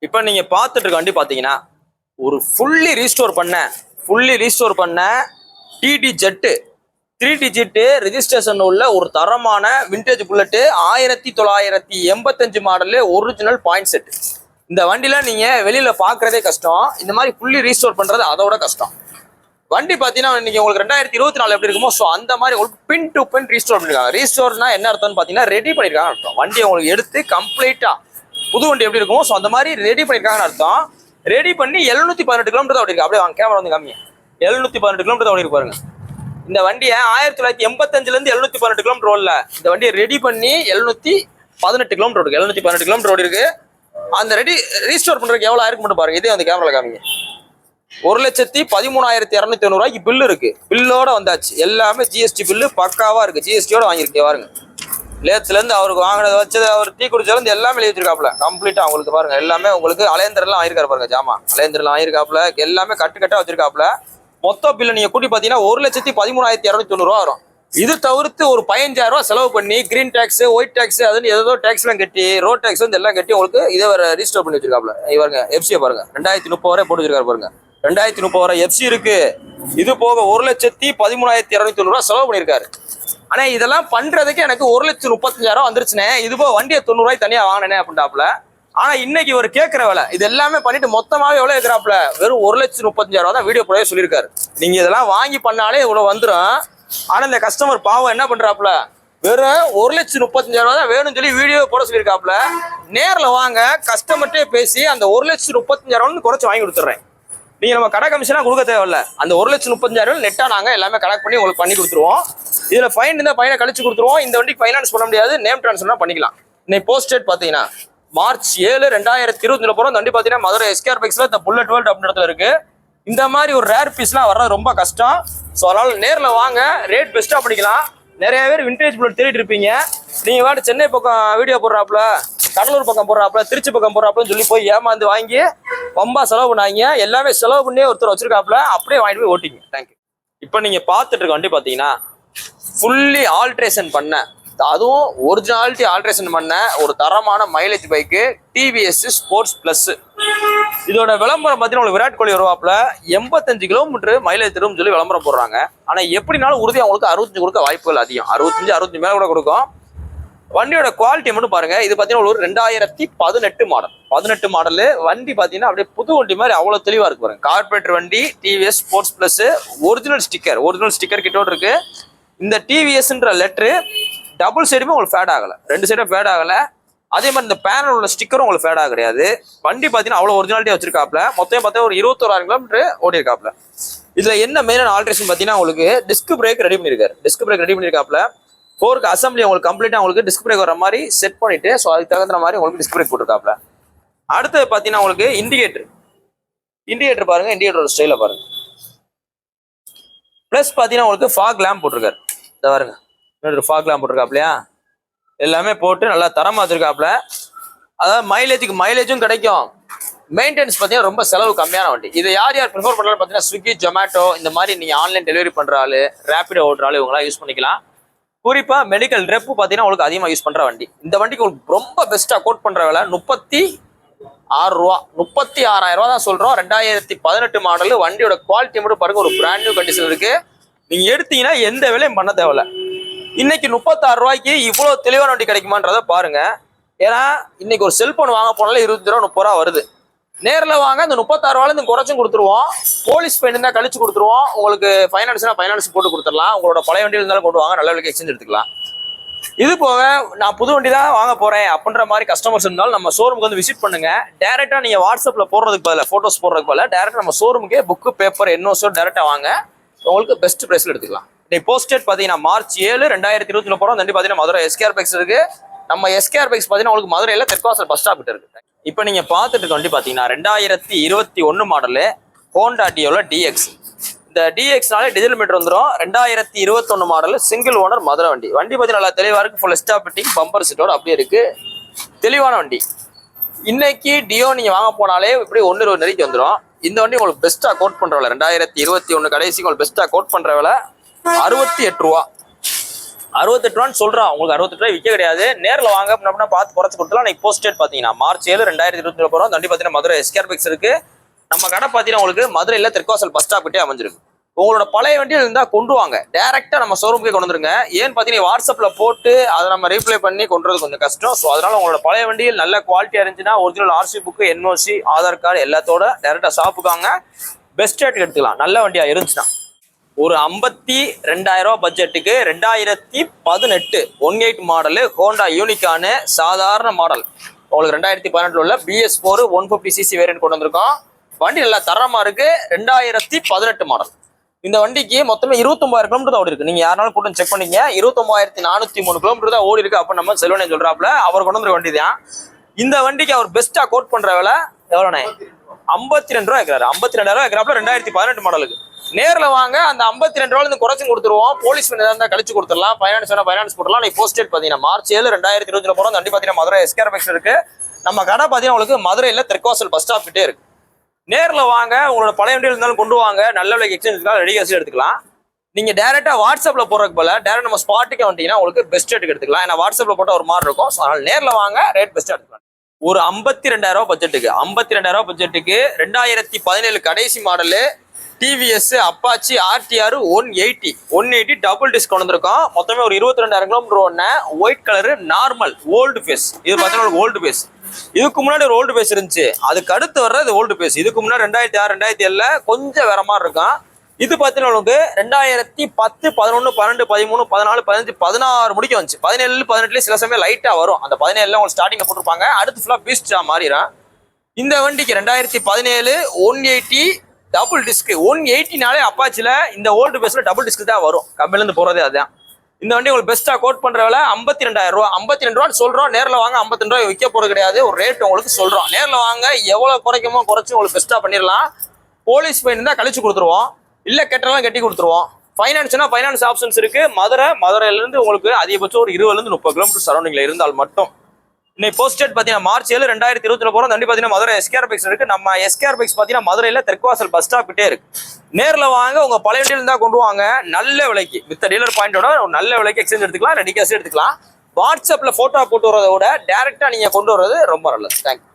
இப்போ நீங்க பார்த்துட்டு இருக்க வண்டி பாத்தீங்கன்னா ஒரு ஃபுல்லி ரீஸ்டோர் பண்ண டிடி ஜெட்டு 3 டிஜிட் ரெஜிஸ்ட்ரேஷன் உள்ள ஒரு தரமான vintage bullet 1985 model original point set. இந்த வண்டியில நீங்க வெளியில பாக்குறதே கஷ்டம். இந்த மாதிரி ஃபுல்லி ரீஸ்டோர் பண்றது அதோட கஷ்டம். வண்டி பாத்தீங்கன்னா இன்னைக்கு உங்களுக்கு 2024 எப்படி இருக்குமோ ஸோ அந்த மாதிரி உங்களுக்கு பின் டு பின் ரீஸ்டோர் பண்ணிருக்காங்க. ரீஸ்டோர்னா என்ன அர்த்தம்னு பாத்தீங்கன்னா ரெடி பண்ணிருக்காங்க அர்த்தம். வண்டி உங்களுக்கு எடுத்து கம்ப்ளீட்டா புது வண்டி எப்படி இருக்குமோ ஸோ அந்த மாதிரி ரெடி பண்ணிருக்காங்கன்னு அர்த்தம். ரெடி பண்ணி 718 கிலோமீட்டர் ஓடி இருக்கு. அப்படியே வாங்க கேமரா வந்து காமிங்க. 718 கிலோமீட்டர் ஓடி இருக்கு பாருங்க. இந்த வண்டியை 1985 இருந்து 718 கிலோமீட்டர் ஓடல. இந்த வண்டியை ரெடி பண்ணி 718 கிலோமீட்டர் ஓடுக்கு. 718 கிலோமீட்டர் ஓடி இருக்கு. அந்த ரீஸ்டோர் பண்றதுக்கு எவ்வளவு ஆயிருக்கு மட்டும் பாருங்க. இதே வந்து கேமரா காமிங்க. 1,13,290 ரூபாய்க்கு பில்லு இருக்கு. பில்லோட வந்தாச்சு. எல்லாமே ஜிஎஸ்டி பில்லு பக்காவா இருக்கு. ஜிஎஸ்டியோட வாங்கியிருக்கேன் பாருங்க. லேத்துல இருந்து அவருக்கு வாங்கினது வச்சது அவர் டீ குடிச்சதுல இருந்து எல்லாமே எழுதி வச்சிருக்காப்ல கம்ப்ளீட்டா. உங்களுக்கு பாருங்க எல்லாமே உங்களுக்கு அலையந்தரெல்லாம் வாங்கியிருக்காரு பாருங்க. ஜாமா அலையந்தரெல்லாம் வாங்கியிருக்காப்ல. எல்லாமே கட்டா வச்சிருக்காப்ல. மொத்த பில்லு நீங்க கூட்டி பாத்தீங்கன்னா 1,13,290 ரூபா வரும். இது தவிர்த்து ஒரு 15,000 ரூபாய் செலவு பண்ணி கிரீன் டாக்ஸ் ஒயிட் டாக்ஸ் அதுன்னு ஏதோ டாக்ஸ் எல்லாம் கட்டி ரோட் டாக்ஸ் வந்து எல்லாம் கட்டி உங்களுக்கு இதை ரிஜிஸ்டர் பண்ணி வச்சிருக்காப்ல. பாருங்க எஃப்சியை பாருங்க 2030 வரை போட்டு வச்சிருக்காரு பாருங்க. 2030 வரை எஃப்சி இருக்கு. இது போக 1,13,290 ரூபாய் செலவு பண்ணியிருக்காரு. ஆனா இதெல்லாம் பண்றதுக்கு எனக்கு 1,35,000 வந்துருச்சுனே. இது போக வண்டியை 90 ரூபாய் தனியா வாங்கினேன் அப்படின்ட்டாப்ல. ஆனா இன்னைக்கு இவர் கேட்கிற வேலை இது எல்லாமே பண்ணிட்டு மொத்தமாவே எவ்வளவு இருக்கிறாப்ல வெறும் 1,35,000 தான் வீடியோ போடவே சொல்லியிருக்காரு. நீங்க இதெல்லாம் வாங்கி பண்ணாலே இவ்வளவு வந்துடும். ஆனா இந்த கஸ்டமர் பாவம் என்ன பண்றாப்ல வெறும் 1,35,000 தான் வேணும்னு சொல்லி வீடியோ போட சொல்லியிருக்காப்ல. நேர்ல வாங்க கஸ்டமர்ட்டே பேசி அந்த 1,35,000 குறைச்சு வாங்கி கொடுத்துட்றேன். நீங்க நம்ம கடை கமிஷனா கொடுக்க தேவையில்ல. அந்த 1,35,000 நெட்டா நாங்க எல்லாமே கனெக்ட் பண்ணி உங்களுக்கு பண்ணி கொடுத்துருவோம். இதுல ஃபைன் இருந்தா ஃபைனை கழிச்சு கொடுத்துருவோம். இந்த வண்டிக்கு ஃபைனான்ஸ் பண்ண முடியாது. நேம் டிரான்ஸ்ஃபர் பண்ணிக்கலாம். இன்னைக்கு போஸ்ட் டேட் பாத்தீங்கன்னா மார்ச் 7, 2020 போறோம். இந்த வண்டி பாத்தீங்கன்னா மதுரை எஸ்கேஆர் பைக்ஸ்ல இந்த புல்லட் வேர்ல்ட் அப்படின்னு இடத்துல இருக்கு. இந்த மாதிரி ஒரு ரேர் பீஸ்லாம் வர்றது ரொம்ப கஷ்டம். ஸோ அதனால நேர்ல வாங்க ரேட் பெஸ்டா பண்ணிக்கலாம். நிறைய பேர் விண்டேஜ் புல்லட் தேடிட்டு இருப்பீங்க. நீங்க வாட்டு சென்னை பக்கம் வீடியோ போடுறாப்ல, கடலூர் பக்கம் போடுறாப்ல, திருச்சி பக்கம் போடுறாப்லன்னு சொல்லி போய் ஏமாந்து வாங்கி ரொம்ப செலவு பண்ணாங்க. எல்லாமே செலவு பண்ணி ஒருத்தர் வச்சிருக்காப்ல. அப்படியே வாங்கிட்டு போய் ஓட்டிங்க. தேங்க்யூ. இப்போ நீங்க பார்த்துட்டு இருக்க வண்டி பாத்தீங்கன்னா ஃபுல்லி ஆல்ட்ரேஷன் பண்ண, அதுவும் ஒரிஜினாலிட்டி ஆல்ட்ரேஷன் பண்ண ஒரு தரமான mileage bike TVS sports plus. இதோட விளம்பரம் பார்த்தீங்கன்னா உங்களுக்கு விராட் கோலி வருவாப்புல 85 கிலோமீட்டர் மைலேஜ் தரும்னு சொல்லி விளம்பரம் போடுறாங்க. ஆனால் எப்படினாலும் உறுதியாக உங்களுக்கு 65 கொடுக்க வாய்ப்புகள் அதிகம். 65 மேலே கூட கொடுக்கும். வண்டியோட குவாலிட்டி மட்டும் பாருங்க. இது பார்த்தீங்கன்னா ஒரு 2018 மாடல். 18 மாடலு வண்டி பார்த்தீங்கன்னா அப்படியே புது வண்டி மாதிரி அவ்வளோ தெளிவாக இருக்கு பாருங்க. கார்பரேட்டர் வண்டி TVS sports plus. Original sticker கிட்டோடு இருக்கு. இந்த டிவிஎஸ்ன்ற லெட்ரு டபுள் சைடுமே உங்களுக்கு ஃபேட் ஆகலை. 2 சைடும் ஃபேட் ஆகலை. அதே மாதிரி இந்த பேனல் உள்ள ஸ்டிக்கரும் உங்களுக்கு ஃபேட் ஆக கிடையாது. வண்டி பார்த்தீங்கன்னா அவ்வளோ ஒரிஜினாலிட்டியாக வச்சிருக்காப்ல. மொத்தம் பார்த்தா ஒரு 21,000 கிலோமீட்டர் ஓடி இருக்காப்ல. இதுல என்ன மெயினான ஆல்ட்ரேஷன் பார்த்தீங்கன்னா உங்களுக்கு டிஸ்க் பிரேக் ரெடி பண்ணியிருக்காப்ல. 4க்கு அசம்பிளி உங்களுக்கு கம்ப்ளீட்டாக உங்களுக்கு டிஸ்க் பிரேக் வர மாதிரி செட் பண்ணிட்டு ஸோ அதுக்கு தகுந்த மாதிரி உங்களுக்கு டிஸ்க் பிரேக் போட்டிருக்காப்ல. அடுத்தது பார்த்தீங்கன்னா உங்களுக்கு இண்டிகேட்டர் பாருங்க. இண்டிகேட்டரோட ஸ்டைல பாருங்க. ப்ளஸ் பார்த்தீங்கன்னா உங்களுக்கு ஃபாக் லேம்ப் போட்டிருக்காரு. இதை பாருங்க ஃபாக் லேம்ப் போட்டிருக்காப்லையா. எல்லாமே போட்டு நல்லா தரமா வச்சிருக்காப்ல. அதாவது மைலேஜும் கிடைக்கும். மெயின்டெனன்ஸ் பார்த்தீங்கன்னா ரொம்ப செலவு கம்மியான வண்டி. இதை யார் ப்ரிஃபர் பண்ணுறாங்க பார்த்தீங்கன்னா ஸ்விக்கி, ஜொமேட்டோ இந்த மாதிரி நீங்கள் ஆன்லைன் டெலிவரி பண்ணுற ஆளு, ரேப்பிடோ ஓட்டுற ஆளு இவங்களாம் யூஸ் பண்ணிக்கலாம். குறிப்பாக மெடிக்கல் ரெப்பு பார்த்தீங்கன்னா உங்களுக்கு அதிகமாக யூஸ் பண்ணுற வண்டி. இந்த வண்டிக்கு உங்களுக்கு ரொம்ப பெஸ்ட்டாக கோட் பண்ணுற விலை 36 ரூபா. 36,000 ரூபா தான் சொல்கிறோம். 2018 மாடலு. வண்டியோட குவாலிட்டி மட்டும் பாருங்க. ஒரு பிராண்ட் நியூ கண்டிஷன் இருக்கு. நீங்கள் எடுத்தீங்கன்னா எந்த விலையும் பண்ண தேவையில்ல. இன்னைக்கு 36 ரூபாய்க்கு இவ்வளோ தெளிவான வண்டி கிடைக்குமான்றதை பாருங்க. ஏன்னா இன்னைக்கு ஒரு செல்போன் வாங்க போனாலே 20 ரூபா 30 ரூபா வருது. நேரில் வாங்க இந்த 36 ரூபாயிலிருந்து குறைச்சும் கொடுத்துருவோம். போலீஸ் ஃபைன் இருந்தால் கழிச்சு கொடுத்துருவோம். உங்களுக்கு ஃபைனான்ஸ் போட்டு கொடுத்துடலாம். உங்களோட பழைய வண்டியில் இருந்தாலும் கொண்டு வாங்க, நல்ல விலைக்கு எக்ஸ்சேஞ்ச் எடுத்துக்கலாம். இது போக நான் புது வண்டி தான் வாங்க போறேன் அப்படின்ற மாதிரி கஸ்டமர்ஸ் இருந்தாலும் நம்ம ஷோரூமுக்கு வந்து விசிட் பண்ணுங்க. டேரக்டா நீங்க வாட்ஸ்அப்ல போடுறதுக்கு பதிலாக போட்டோஸ் போடுறதுக்கு பதிலாக டேரக்டா நம்ம ஷோரூமுக்கே புக்கு பேப்பர் என்ஓஸோ டேரக்டா வாங்க. உங்களுக்கு பெஸ்ட் பிரைஸ்ல எடுத்துக்கலாம். இன்னைக்கு போஸ்ட் டேட் பாத்தீங்கன்னா மார்ச் 7, 2020 போறோம். வண்டி பாத்தீங்கன்னா மதுரை எஸ்கேஆர் பைக்ஸ் இருக்கு. நம்ம எஸ்கேஆர் பைக்ஸ் பாத்தீங்கன்னா உங்களுக்கு மதுரையில தெற்காசல் பஸ் ஸ்டாப் இருக்கு. இப்போ நீங்க பார்த்துட்டு இருக்க வண்டி பாத்தீங்கன்னா 2021 மாடலு ஹோண்டா டியோல டிஎக்ஸ். இந்த டிஎக்ஸ்னாலே டீசல் மீட்டர் வந்துடும். 2021 மாடல் சிங்கிள் ஓனர் மதுரை வண்டி. வண்டி பத்தி நல்லா தெளிவா இருக்கு. ஃபுல் ஸ்டாப் ஃபிட்டிங் பம்பர் சீட்டோட அப்படியே இருக்கு. தெளிவான வண்டி. இன்னைக்கு டியோ நீங்க வாங்க போனாலே இப்படி 1.20 நெருக்கி வந்துடும். இந்த வண்டி உங்களுக்கு பெஸ்டா கோட் பண்ற விலை 2021 கடைசி உங்களுக்கு பெஸ்டா கோட் பண்ற விலை 68 ரூபா. 68 ரூபான்னு சொல்றான், உங்களுக்கு 68 ரூபாய் விற்க கிடையாது. நேரில் வாங்க அப்படின்னா பார்த்து குறைச்சு கொடுத்துலாம். இன்னைக்கு போஸ்ட் டேட் பார்த்தீங்கன்னா March 7, 2022 போகிறோம். தண்டி பார்த்தீங்கன்னா மதுரை எஸ்கேர் பைக்ஸ் இருக்கு. நம்ம கடை பார்த்தீங்கன்னா உங்களுக்கு மதுரையில் தெற்காசல் பஸ் ஸ்டாப் கிட்டே அமைஞ்சிருக்கு. உங்களோட பழைய வண்டியில் இருந்தால் கொண்டு வாங்க, டேரெக்டா நம்ம ஷோரூமுக்கே கொண்டு வந்துருங்க. ஏன்னு பார்த்தீங்கன்னா வாட்ஸ்அப்பில் போட்டு அதை நம்ம ரீப்ளை பண்ணி கொண்டு வரது கொஞ்சம் கஷ்டம். ஸோ அதனால உங்களோட பழைய வண்டியில் நல்ல குவாலிட்டியாக இருந்துச்சுன்னா original RC book, NOC, Aadhaar card எல்லாத்தோட டேரெக்டாக ஷாப்புக்காங்க. பெஸ்ட் ரேட்டுக்கு எடுத்துக்கலாம் நல்ல வண்டியாக இருந்துச்சுன்னா. ஒரு 52,000 ரூபா பட்ஜெட்டுக்கு 2018 18 மாடலு ஹோண்டா யூனிகானு சாதாரண மாடல் உங்களுக்கு 2018 உள்ள BS4 150cc வேரியன்ட் கொண்டு வந்திருக்கோம். வண்டி நல்லா தரமா இருக்கு. 2018 மாடல். இந்த வண்டிக்கு மொத்தமே 29,000 கிலோமீட்டர் தான் ஓடி இருக்கு. நீங்க யாருனாலும் கூட்டம் செக் பண்ணீங்க, 29,403 கிலோமீட்டர் தான் ஓடி இருக்கு. அப்ப நம்ம செல்வனே சொல்றாப்ல அவர் கொண்டு வந்த வண்டி தான். இந்த வண்டிக்கு அவர் பெஸ்டா கோட் பண்ற விலை எவ்வளோண்ணே? 52 ரூபா இருக்கிறாரு. 52,000 ரூபா இருக்கிறாப்ல 2018 மாடலுக்கு. நேரில் வாங்க, அந்த 52 ரூபாயிலிருந்து குறைச்சு கொடுத்துருவோம். போலீஸ் இருந்தா கழிச்சு கொடுத்துடலாம். ஃபைனான்ஸ் வேணா ஃபைனான்ஸ் போடலாம். நீ போஸ்ட் டேட் பார்த்தீங்கன்னா March 7, 2020 போகிறோம். தண்டி பார்த்தீங்கன்னா மதுரை எஸ்கேர் பைக்ஸ் இருக்கு. நம்ம கடை பார்த்தீங்கன்னா உங்களுக்கு மதுரையில் தெற்காசல் பஸ் ஸ்டாப் கிட்டே இருக்கு. நேரில் வாங்க, உங்களோட பழைய வண்டியில் இருந்தாலும் கொண்டு வாங்க. நல்ல விலைக்கு எக்ஸ்சேஞ்ச் ரெடி கேஸ் எடுத்துக்கலாம். நீங்க டேரெக்டா வாட்ஸ்அப்ல போறதுக்கு போல டேரக்ட் நம்ம ஸ்பாட்டுக்கு வந்துட்டீங்கன்னா உங்களுக்கு பெஸ்ட் ரேட்டுக்கு எடுத்துக்கலாம். ஏன்னா வாட்ஸ்அப்ல போட்ட ஒரு மாதிரி இருக்கும். அதனால நேரில் வாங்க, ரேட் பெஸ்ட்டாக எடுத்துக்கலாம். ஒரு 52,000 ரூபா பட்ஜெட்டுக்கு 52,000 ரூபா பட்ஜெட்டுக்கு 2017 கடைசி model TVS Apache RTR 180 double disc கொண்டு வந்திருக்கோம். மொத்தமே ஒரு 22,000 கிலோமீட்டர் ஒன்று. White colour normal old face. இது பார்த்தீங்கன்னா ஓல்டு ஃபேஸ். இதுக்கு முன்னாடி ஒரு ஓல்டு பேஸ் இருந்துச்சு, அதுக்கு அடுத்து வர்றது ஓல்டு பேஸ். இதுக்கு முன்னாடி 2006 2007 கொஞ்சம் வேற மாதிரி இருக்கும். இது பார்த்தீங்கன்னா உங்களுக்கு 2010 11 12 13 14 15 16 முடிக்க வந்துச்சு. 17 18 சில சமயம் லைட்டா வரும். அந்த 17 உங்களுக்கு ஸ்டார்டிங்ல போட்டிருப்பாங்க, அடுத்து ஃபுல்லா பீஸ்டா மாறிடும். இந்த வண்டிக்கு 2017 180 டபுள் டிஸ்க். 180நாலே அப்பாச்சில இந்த ஓல்டு பேஸ்ல டபுள் டிஸ்க் தான் வரும். கம்பெனில இருந்து போறதே அதான். இந்த வண்டி உங்களுக்கு பெஸ்டா கோட் பண்ற விலை 52,000 ரூபா. 52 ரூபான்னு சொல்றோம். நேரில் வாங்க, 52 ரூபாய் விற்க போறது கிடையாது. ஒரு ரேட் உங்களுக்கு சொல்றோம். நேரில் வாங்க, எவ்வளவு குறைக்குமோ குறைச்சு உங்களுக்கு பெஸ்டா பண்ணிடலாம். போலீஸ் ஃபைன் தான் கழிச்சு கொடுத்துருவோம், இல்ல கெட்டெல்லாம் கட்டி கொடுத்துருவோம். ஃபைனான்ஸ்னா ஃபைனான்ஸ் ஆப்ஷன்ஸ் இருக்கு. மதுரையில இருந்து உங்களுக்கு அதிகபட்சம் ஒரு 20 இருந்து 30 கிலோமீட்டர் சரௌண்டிங்ல இருந்தால் மட்டும். இன்னைக்கு போஸ்ட் டேட் பார்த்தீங்கன்னா March 7, 2020 போகிறோம். தண்டி பார்த்தீங்கன்னா மதுரை எஸ்கேர் பைக்ஸ் இருக்கு. நம்ம எஸ்கேர் பைக்ஸ் பார்த்தீங்கன்னா மதுரையில் தெற்குவாசல் பஸ் ஸ்டாப் கிட்டே இருக்கு. நேரில் வாங்க, உங்க பழைய வண்டியில் இருந்தால் கொண்டு வாங்க. நல்ல விலைக்கு மித்த டீலர் பாயிண்டோட ஒரு நல்ல விலைக்கு எக்ஸ்சேஞ்ச் எடுத்துக்கலாம், ரெடி கேஷ் எடுத்துக்கலாம். வாட்ஸ்அப்பில் ஃபோட்டோ போட்டு வரதை விட டேரெக்டாக நீங்கள் கொண்டு வர்றது ரொம்ப நல்லது. தேங்க்யூ.